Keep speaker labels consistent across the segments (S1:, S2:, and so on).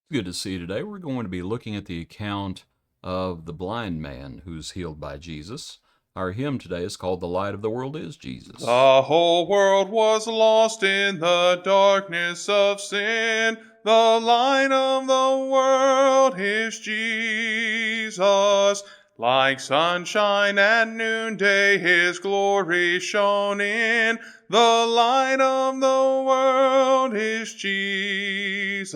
S1: Good to see you today. We're going to be looking at the account of the blind man who's healed by Jesus. Our hymn today is called The Light of the World is Jesus.
S2: The whole world was lost in the darkness of sin. The light of the world is Jesus. Like sunshine at noonday, his glory shone in. The light of the world is Jesus.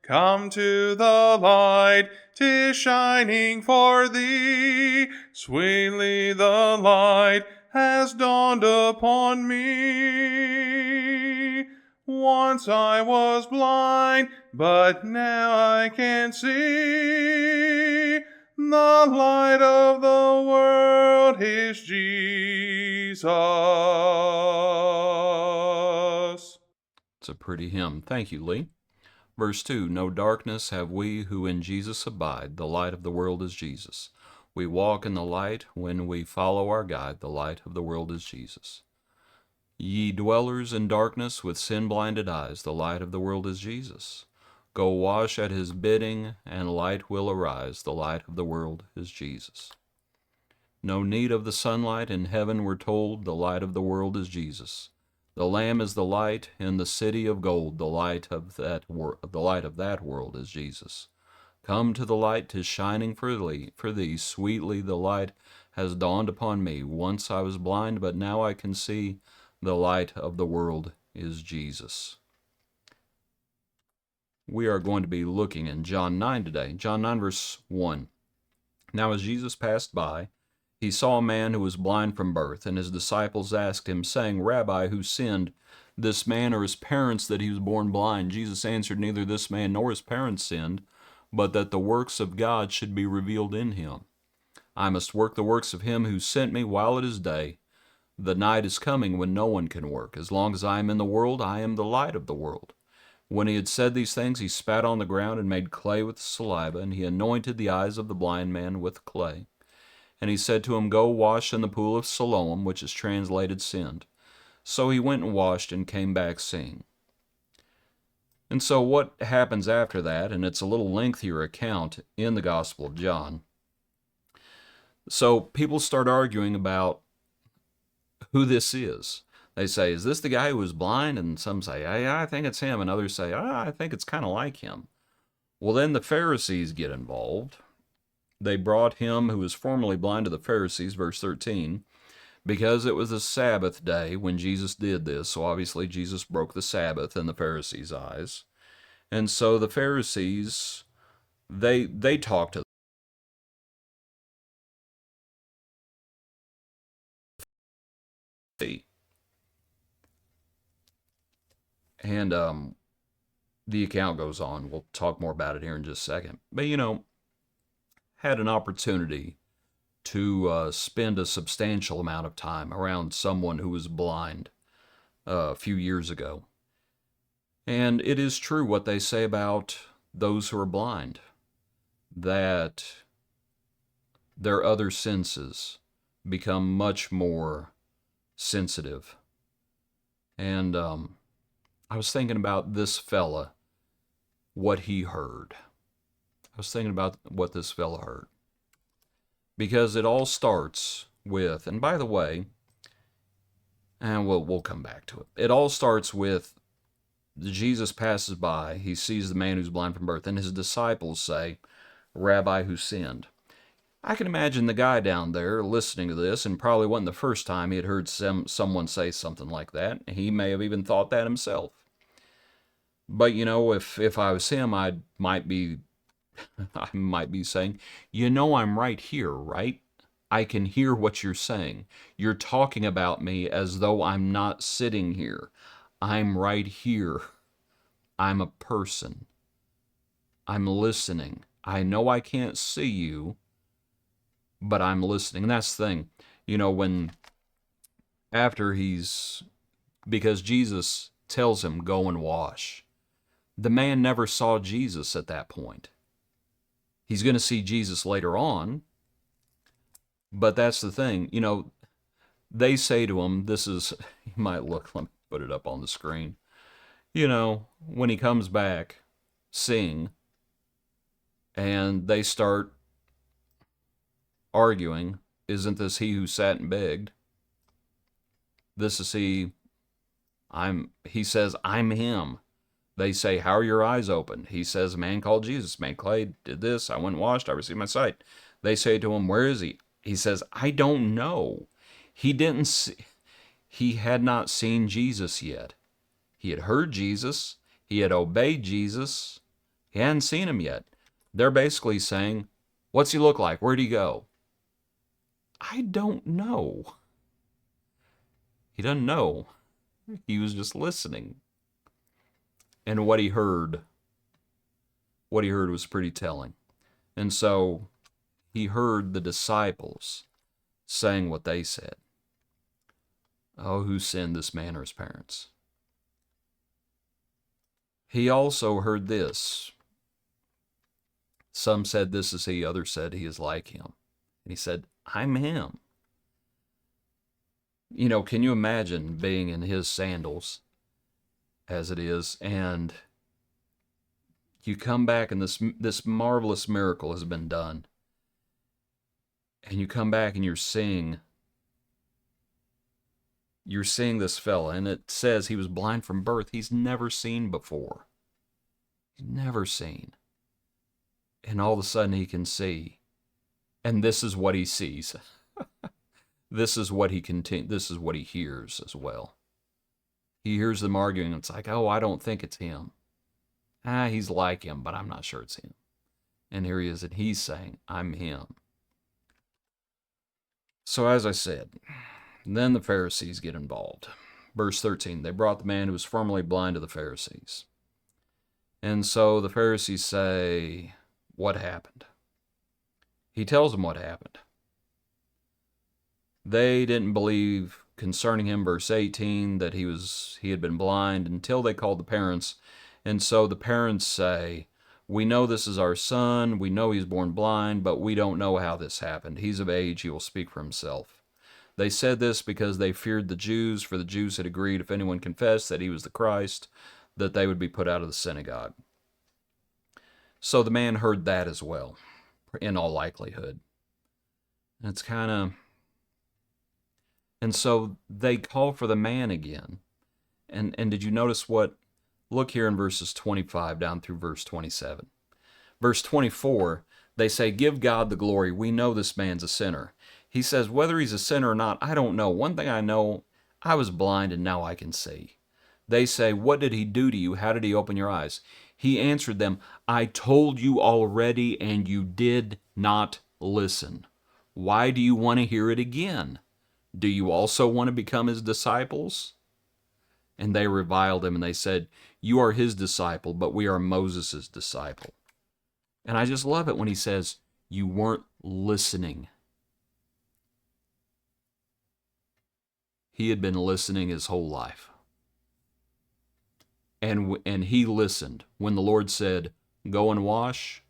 S2: Come to the light, 'tis shining for thee. Sweetly the light has dawned upon me. Once I was blind, but now I can see. The light of the world is Jesus.
S1: It's a pretty hymn. Thank you, Lee. Verse 2, No darkness have we who in Jesus abide. The light of the world is Jesus. We walk in the light when we follow our guide. The light of the world is Jesus. Ye dwellers in darkness with sin-blinded eyes, the light of the world is Jesus. Go wash at his bidding, and light will arise. The light of the world is Jesus. No need of the sunlight in heaven, we're told. The light of the world is Jesus. The Lamb is the light in the city of gold. The light of that world is Jesus. Come to the light, 'tis shining for thee. Sweetly the light has dawned upon me. Once I was blind, but now I can see. The light of the world is Jesus. We are going to be looking in John 9 today. John 9 verse 1. Now as Jesus passed by, he saw a man who was blind from birth, and his disciples asked him, saying, Rabbi, who sinned, this man or his parents, that he was born blind? Jesus answered, Neither this man nor his parents sinned, but that the works of God should be revealed in him. I must work the works of him who sent me while it is day. The night is coming when no one can work. As long as I am in the world, I am the light of the world. When he had said these things, he spat on the ground and made clay with saliva, and he anointed the eyes of the blind man with clay. And he said to him, Go wash in the pool of Siloam, which is translated send. So he went and washed and came back seeing. And so what happens after that, and it's a little lengthier account in the Gospel of John. So people start arguing about who this is. They say, is this the guy who was blind? And some say, yeah, I think it's him. And others say, I think it's kind of like him. Well, then the Pharisees get involved. They brought him who was formerly blind to the Pharisees, verse 13, because it was a Sabbath day when Jesus did this. So obviously Jesus broke the Sabbath in the Pharisees' eyes. And so the Pharisees, they talked to the and the account goes on. We'll talk more about it here in just a second. But had an opportunity to spend a substantial amount of time around someone who was blind a few years ago. And it is true what they say about those who are blind, that their other senses become much more sensitive. And I was thinking about this fella, what he heard. I was thinking about what this fella heard. Because it all starts with, and by the way, and we'll come back to it. It all starts with Jesus passes by, he sees the man who's blind from birth, and his disciples say, Rabbi, who sinned? I can imagine the guy down there listening to this, and probably wasn't the first time he had heard someone say something like that. He may have even thought that himself. But if I was him, I might be saying, I'm right here, right? I can hear what you're saying. You're talking about me as though I'm not sitting here. I'm right here. I'm a person. I'm listening. I know I can't see you, but I'm listening. And that's the thing, when after because Jesus tells him, go and wash. The man never saw Jesus at that point. He's going to see Jesus later on, but that's the thing. They say to him, you might look, let me put it up on the screen. When he comes back, seeing, and they start arguing. Isn't this he who sat and begged? This is he. He says, I'm him. They say, how are your eyes open? He says, a man called Jesus, man clay, did this. I went and washed. I received my sight. They say to him, where is he? He says, I don't know. He didn't see, he had not seen Jesus yet. He had heard Jesus. He had obeyed Jesus. He hadn't seen him yet. They're basically saying, what's he look like? Where'd he go? I don't know. He doesn't know. He was just listening. And what he heard was pretty telling. And so he heard the disciples saying what they said. Oh, who sinned, this man or his parents? He also heard this. Some said this is he, others said he is like him. And he said, I'm him. You know, can you imagine being in his sandals as it is, and you come back and this marvelous miracle has been done, and you come back and you're seeing this fella, and it says he was blind from birth. He's never seen before. He's never seen. And all of a sudden he can see. And this is what he sees. This is what he hears as well. He hears them arguing. It's like, oh, I don't think it's him. He's like him, but I'm not sure it's him. And here he is, and he's saying, I'm him. So as I said, then the Pharisees get involved. Verse 13, they brought the man who was formerly blind to the Pharisees. And so the Pharisees say, what happened? He tells them what happened. They didn't believe concerning him, verse 18, that he had been blind until they called the parents. And so the parents say, we know this is our son, we know he's born blind, but we don't know how this happened. He's of age, he will speak for himself. They said this because they feared the Jews, for the Jews had agreed if anyone confessed that he was the Christ, that they would be put out of the synagogue. So the man heard that as well, in all likelihood. It's kind of... And so they call for the man again. And did you notice what? Look here in verses 25 down through verse 27. Verse 24, they say, give God the glory. We know this man's a sinner. He says, whether he's a sinner or not, I don't know. One thing I know, I was blind and now I can see. They say, what did he do to you? How did he open your eyes? He answered them, I told you already and you did not listen. Why do you want to hear it again? Do you also want to become his disciples? And they reviled him and they said, you are his disciple, but we are Moses' disciple. And I just love it when he says, you weren't listening. He had been listening his whole life. And he listened. When the Lord said, go and wash,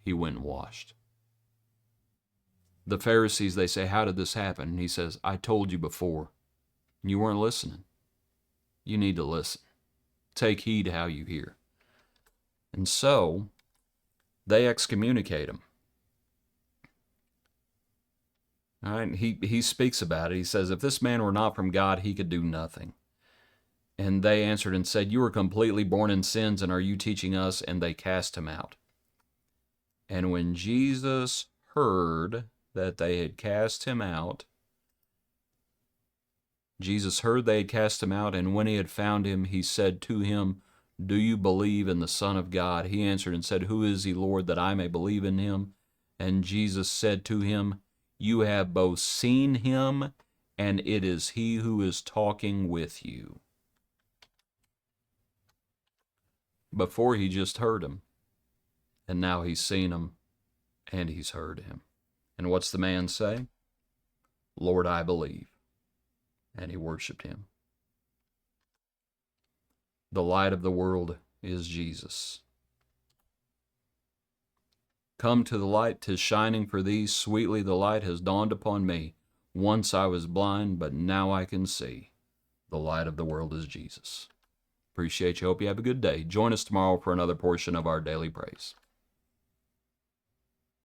S1: he went and washed. The Pharisees, they say, how did this happen? And he says, I told you before. You weren't listening. You need to listen. Take heed how you hear. And so, they excommunicate him. All right, he speaks about it. He says, if this man were not from God, he could do nothing. And they answered and said, you are completely born in sins, and are you teaching us? And they cast him out. And when Jesus heard that they had cast him out, and when he had found him, he said to him, do you believe in the Son of God? He answered and said, who is he, Lord, that I may believe in him? And Jesus said to him, you have both seen him, and it is he who is talking with you. Before he just heard him, and now he's seen him, and he's heard him. And what's the man say? Lord, I believe. And he worshiped him. The light of the world is Jesus. Come to the light, 'tis shining for thee. Sweetly the light has dawned upon me. Once I was blind, but now I can see. The light of the world is Jesus. Appreciate you. Hope you have a good day. Join us tomorrow for another portion of our Daily Praise.